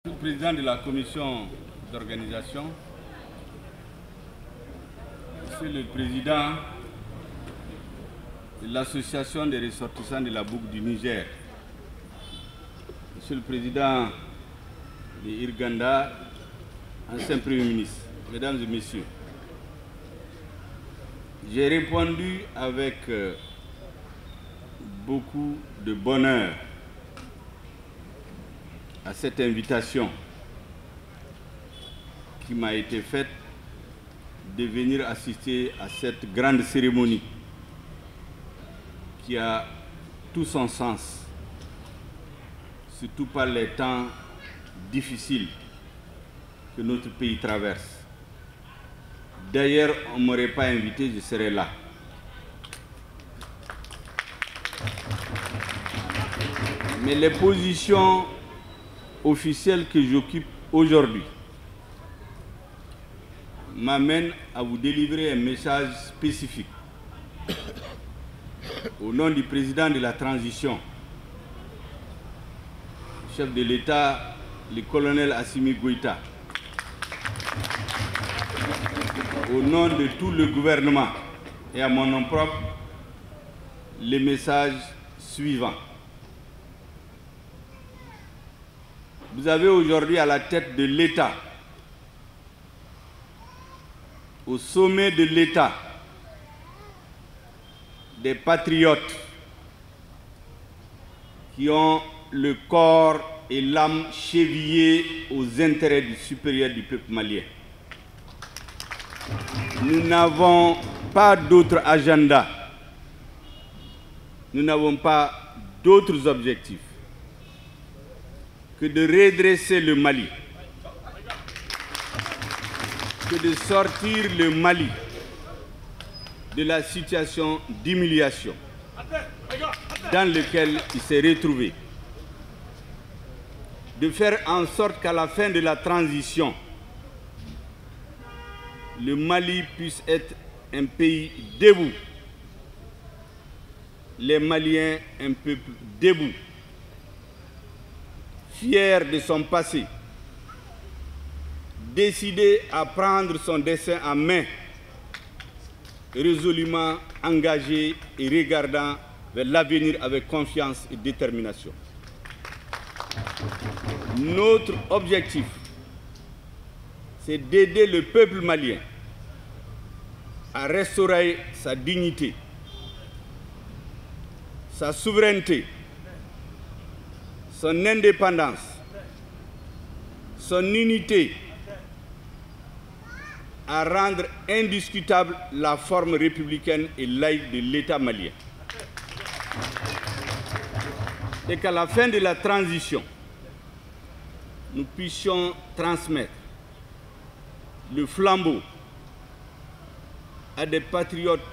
Monsieur le Président de la Commission d'organisation, Monsieur le Président de l'Association des ressortissants de la boucle du Niger, Monsieur le Président de Irganda, ancien Premier ministre, Mesdames et Messieurs, j'ai répondu avec beaucoup de bonheur à cette invitation qui m'a été faite de venir assister à cette grande cérémonie qui a tout son sens, surtout par les temps difficiles que notre pays traverse. D'ailleurs, on ne m'aurait pas invité, je serais là. Mais les positions officielles que j'occupe aujourd'hui m'amènent à vous délivrer un message spécifique au nom du président de la transition, chef de l'État, le colonel Assimi Goïta, au nom de tout le gouvernement et à mon nom propre, les messages suivants. Vous avez aujourd'hui à la tête de l'État, au sommet de l'État, des patriotes qui ont le corps et l'âme chevillés aux intérêts supérieurs du peuple malien. Nous n'avons pas d'autre agenda, nous n'avons pas d'autres objectifs que de redresser le Mali, que de sortir le Mali de la situation d'humiliation dans laquelle il s'est retrouvé, de faire en sorte qu'à la fin de la transition, le Mali puisse être un pays debout, les Maliens un peuple debout, fier de son passé, décidé à prendre son destin en main, résolument engagé et regardant vers l'avenir avec confiance et détermination. Notre objectif, c'est d'aider le peuple malien à restaurer sa dignité, sa souveraineté, son indépendance, son unité, à rendre indiscutable la forme républicaine et laïque de l'État malien. Et qu'à la fin de la transition, nous puissions transmettre le flambeau à des patriotes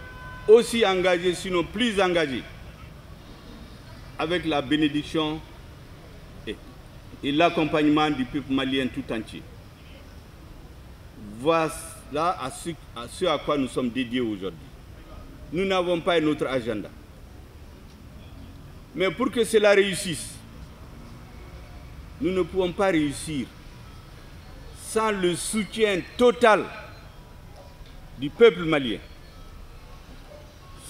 aussi engagés, sinon plus engagés, avec la bénédiction et l'accompagnement du peuple malien tout entier. Voilà à ce à quoi nous sommes dédiés aujourd'hui. Nous n'avons pas un autre agenda. Mais pour que cela réussisse, nous ne pouvons pas réussir sans le soutien total du peuple malien,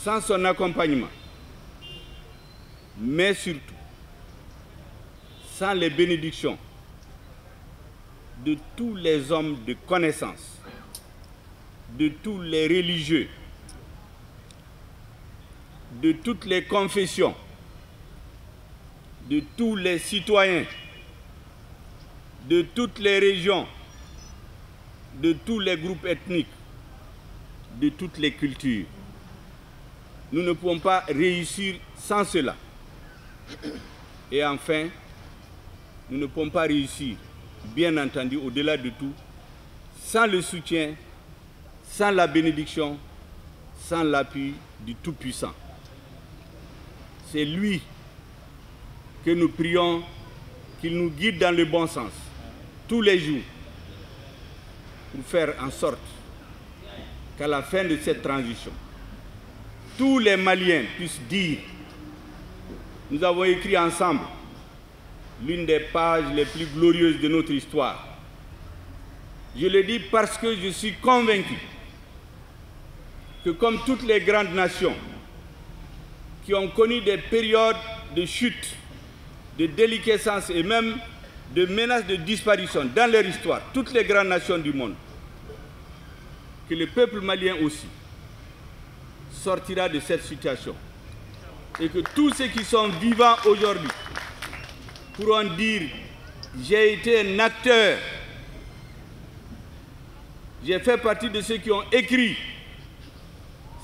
sans son accompagnement, mais surtout sans les bénédictions de tous les hommes de connaissance, de tous les religieux, de toutes les confessions, de tous les citoyens, de toutes les régions, de tous les groupes ethniques, de toutes les cultures. Nous ne pouvons pas réussir sans cela. Et enfin, nous ne pouvons pas réussir, bien entendu, au-delà de tout, sans le soutien, sans la bénédiction, sans l'appui du Tout-Puissant. C'est lui que nous prions qu'il nous guide dans le bon sens, tous les jours, pour faire en sorte qu'à la fin de cette transition, tous les Maliens puissent dire: nous avons écrit ensemble l'une des pages les plus glorieuses de notre histoire. Je le dis parce que je suis convaincu que comme toutes les grandes nations qui ont connu des périodes de chute, de déliquescence et même de menaces de disparition dans leur histoire, toutes les grandes nations du monde, que le peuple malien aussi sortira de cette situation et que tous ceux qui sont vivants aujourd'hui pourront dire « j'ai été un acteur, j'ai fait partie de ceux qui ont écrit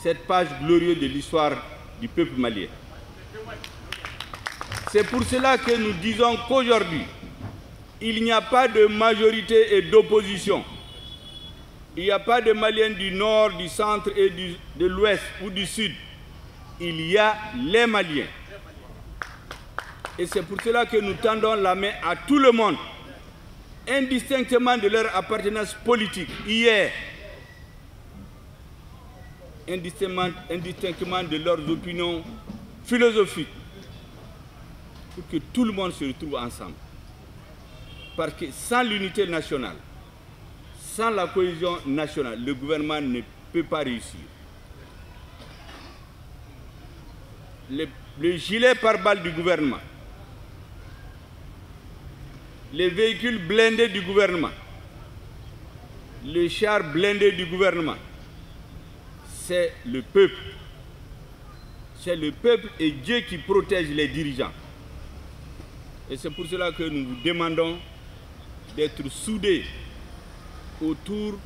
cette page glorieuse de l'histoire du peuple malien ». C'est pour cela que nous disons qu'aujourd'hui, il n'y a pas de majorité et d'opposition. Il n'y a pas de Maliens du nord, du centre et de l'ouest ou du sud. Il y a les Maliens. Et c'est pour cela que nous tendons la main à tout le monde, indistinctement de leur appartenance politique, hier, indistinctement de leurs opinions philosophiques, pour que tout le monde se retrouve ensemble. Parce que sans l'unité nationale, sans la cohésion nationale, le gouvernement ne peut pas réussir. Le gilet pare-balles du gouvernement, les véhicules blindés du gouvernement, les chars blindés du gouvernement, c'est le peuple. C'est le peuple et Dieu qui protège les dirigeants. Et c'est pour cela que nous vous demandons d'être soudés autour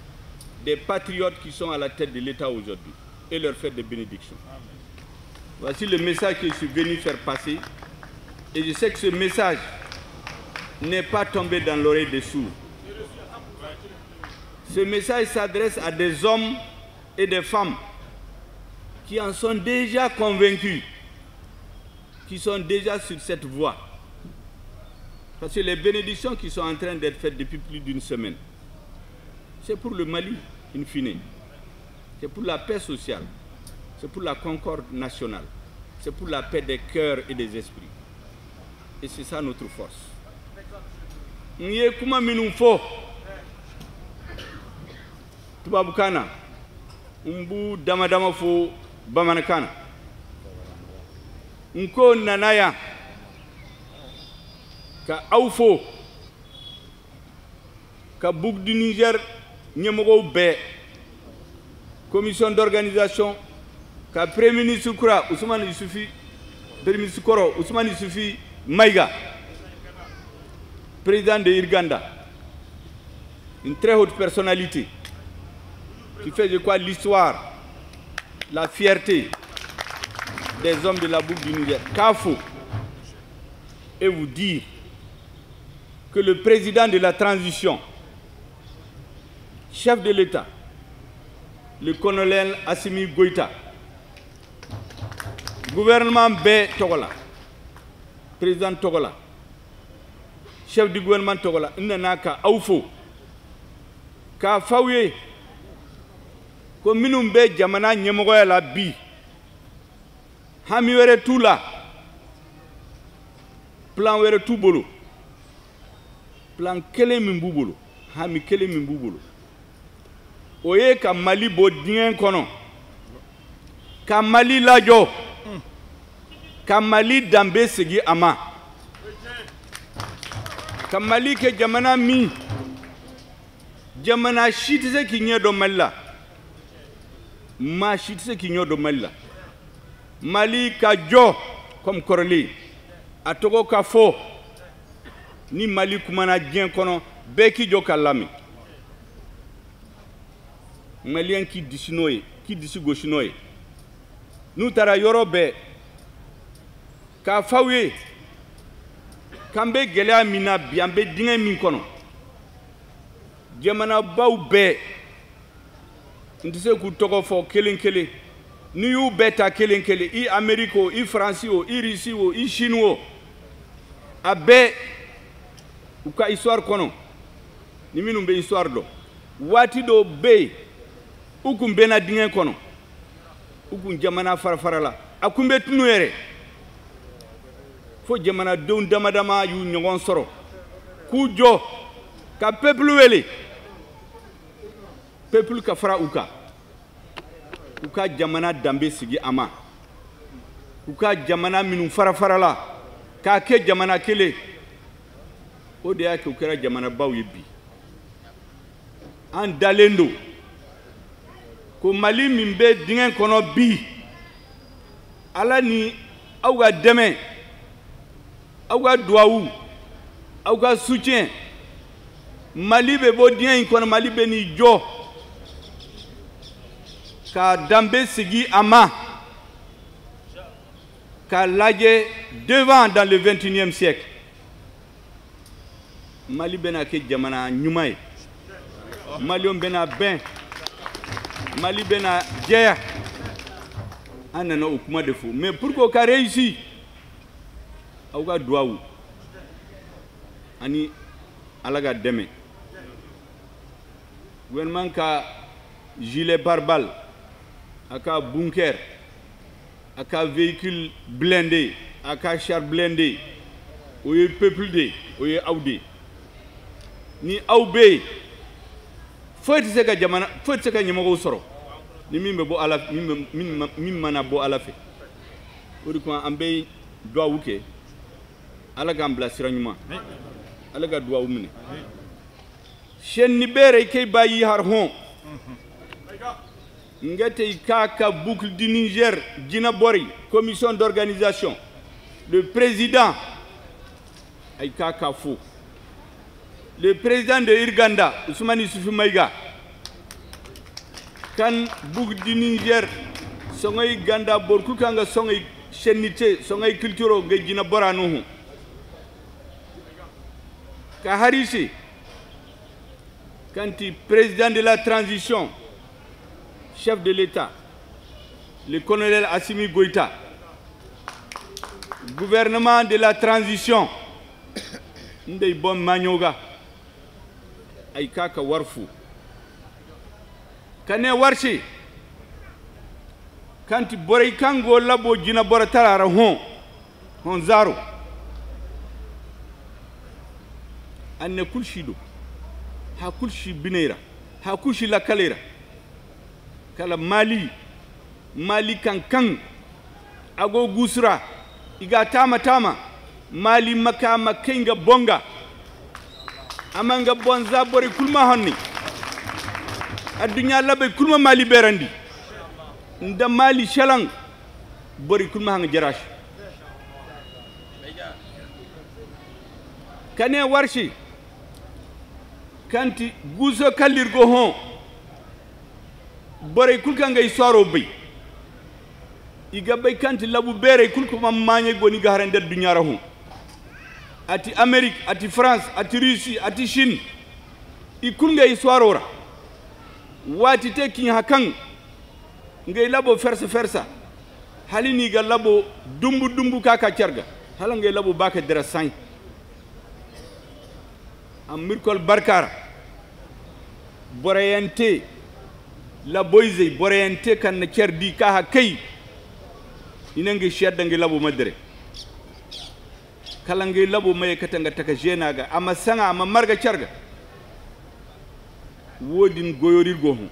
des patriotes qui sont à la tête de l'État aujourd'hui et leur faire des bénédictions. Voici le message que je suis venu faire passer. Et je sais que ce message n'est pas tombé dans l'oreille des sourds. Ce message s'adresse à des hommes et des femmes qui en sont déjà convaincus, qui sont déjà sur cette voie. Parce que les bénédictions qui sont en train d'être faites depuis plus d'une semaine, c'est pour le Mali, in fine. C'est pour la paix sociale. C'est pour la concorde nationale. C'est pour la paix des cœurs et des esprits. Et c'est ça notre force. Nous comment nous faut Tubabukana, umbu damadama fo bamanakana. Nko nanaya ka awfo ka Boug du Niger ñemogo be commission d'organisation ka premier ministre Koura Ousmane Youssoufi premier ministre Koro Ousmane Youssoufi Maïga président de Irganda, une très haute personnalité qui fait de quoi l'histoire, la fierté des hommes de la Boug du Niger. Kafo et vous dire que le président de la transition, chef de l'État, le colonel Assimi Goïta, gouvernement B Togola, président Togola, chef du gouvernement Togola, Naka Aoufo, Ka Fawye, comme Minumbe Jamana Nyemogoya la Bi, Hamiwere Tula, plan Were Tubolo, plan Kele Mimbubolo, Hami Kele Mimbubolo. Oye ka Mali Bodien Kono, ka Mali Lajo, ka Mali Dambe Segi Ama, ka Mali ke Jamana Mi, Jamana Chitise ki nye do Mali, ma Chitise ki nye do Mali, Mali ka Jo, comme Koroli, a Togo ka Fo, ni Mali Kumana Dien Kono, Beki Jo ka Lami. Malien qui d'ici noé, qui d'ici gauche noé. Nous tara yorobe, ka fawe, kambe gelea mina biambe dinge minkono. Jamana baube, ndise kutogo fo kelenkele. Ni yu beta kelenkele, i Ameriko, i Francio, i Rusio, i Chinois. Abe, uka histoire kono. Ni minumbe histoire do. Wati do be. Ukun bena dingen kono ukun jamana farfarala akumbe tunuyere fo jamana don damadama yu ɲɔgɔn sɔrɔ k'u jɔ ka peuple wele peuple ka fara u kan u ka jamana danbe sigi a ma u ka jamana minnu fara-farala k'a kɛ jamana kelen o de y'a kɛ u kɛra jamanabaw ye bi an dalen don ko Mali min bɛ dingɛ kɔnɔ bi Ala ni aw ka dɛmɛ aw ka duwawu aw ka soutien Mali bɛ bɔ dingɛ in kɔnɔ Mali bɛ n'i jɔ ka danbe sigi a ma k'a lajɛ devant dans le 21e siècle Mali bɛna kɛ jamana ɲuman ye Malienw bɛna bɛn Mali bɛna jɛya an nana o kuma de fɔ mais pour que o ka réussir aw ka duwawu ani Ala ka dɛmɛ gouvernement ka gilet pare-balles a ka bunker a ka véhicule blindé a ka char blindé o ye peuple de o ye aw de ni aw bɛ yen foyi tɛ se ka jamana foyi tɛ se ka ɲɛmɔgɔw sɔrɔ ni min bɛ bɔ Ala min mana bɔ Ala fɛ o de kama an bɛ duwawu kɛ Ala k'an bila sira ɲuman Ala ka duwawu minɛ shenni bere ke bayi har hon ngate kaka boucle du Niger Djina Bori commission d'organisation le président ay kaka fou le président de Irganda Ousmane Issoufou Maïga kan boucle du Niger songay ganda bor ku kanga songay chenité songay culture nge Djina Bora no ka harisi quand il président de la transition chef de l'État le colonel Assimi Goïta gouvernement de la transition ndey bon manyoga ay kaka warfu kane warshi quand borey kango labo Djina Bora tarara hon zaro anne kulshido ha kulshi bineira ha kulshi la kalera kala Mali kankan ago gusra iga tama Mali makama kenga bonga amanga bonza bori kulma honni adunya labe kulma Mali berandi nda Mali shalang bori kulma hanga jarash kane warshi kanti guso kalirgo hon bore kulka ngay soro bay iga bay kanti labu bere kulko mamanye goni garan der dunyara hon ati Amerique ati France ati Russie ati Chine ikul ngay sorora wati teki hakan ngay labo fersa halini ga labo dumbu kaka cerga hala ngay labo baka dera sañ am mirkol barkara boreyente la boyze boreyente kan na cerdi ka ha kay inange shedda nge labo madre kala nge labo may katanga taka jenaga ama sanga ama marga cerga wodin goyorir go hon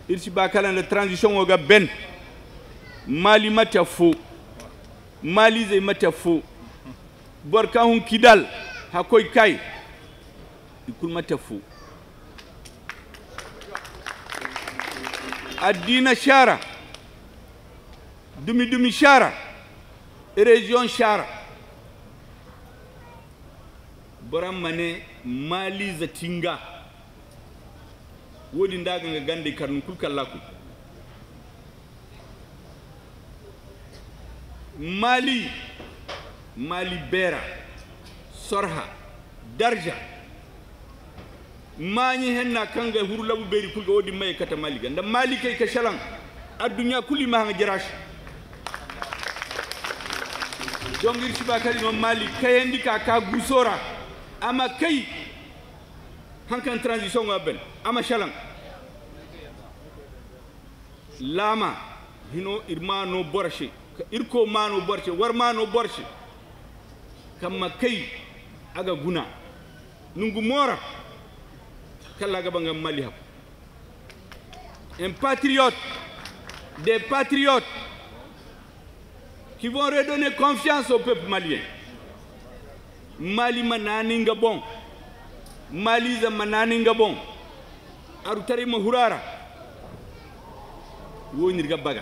irsi ba kala na transition o ga ben Mali mata fo Mali zey mata fo borka hun kidal hakoy kay ikul mata fo adina shara dumi shara région shara boram mane Mali zatinga wodi ndaga nga gande karnu kulkallaku Mali bera sorha darja mani henna kanga hurlabu beri kulga wodi may kata Mali ganda Mali kay ka shalan adunya kulli ma nga jarash jongir siba kali no Mali kayendi ka gusora ama kay hankan transition ngaben ama shalan lama hino irmano borshe irko mano borshe warmano borshe kamma kay aga guna nungu mora kala ga bangam Mali hab un patriote, des patriotes qui vont redonner confiance au peuple malien. Mali manani nga bon, Mali za manani nga bon, arutari mahurara, wo nirga baga,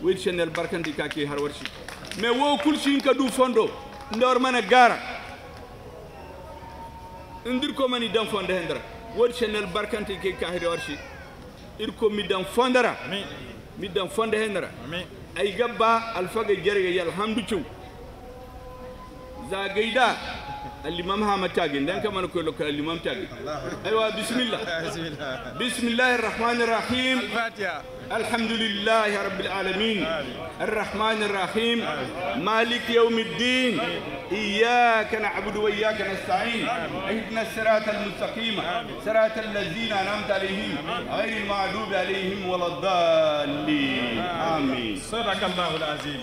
wo chanel barkanti kaki harwarshi, mais wo kulshi inka du fondo, ndor mana gara, ndir ko mani dan fonda hendra, wo chanel barkanti kaki harwarshi, irko mi dan fondara, mi dan fonda hendra, ay gabba alfaga jerga yal hamdu ciu. زاقيدا الإمام محمد تاجين ده كمان كل الإمام تاجين أيوة بسم الله بسم الله الرحمن الرحيم الفاتحة الحمد لله رب العالمين الرحمن الرحيم مالك يوم الدين إياك نعبد وإياك نستعين اهدنا الصراط المستقيم صراط الذين أنعمت عليهم غير المغضوب عليهم ولا الضالين آمين صدق الله العظيم.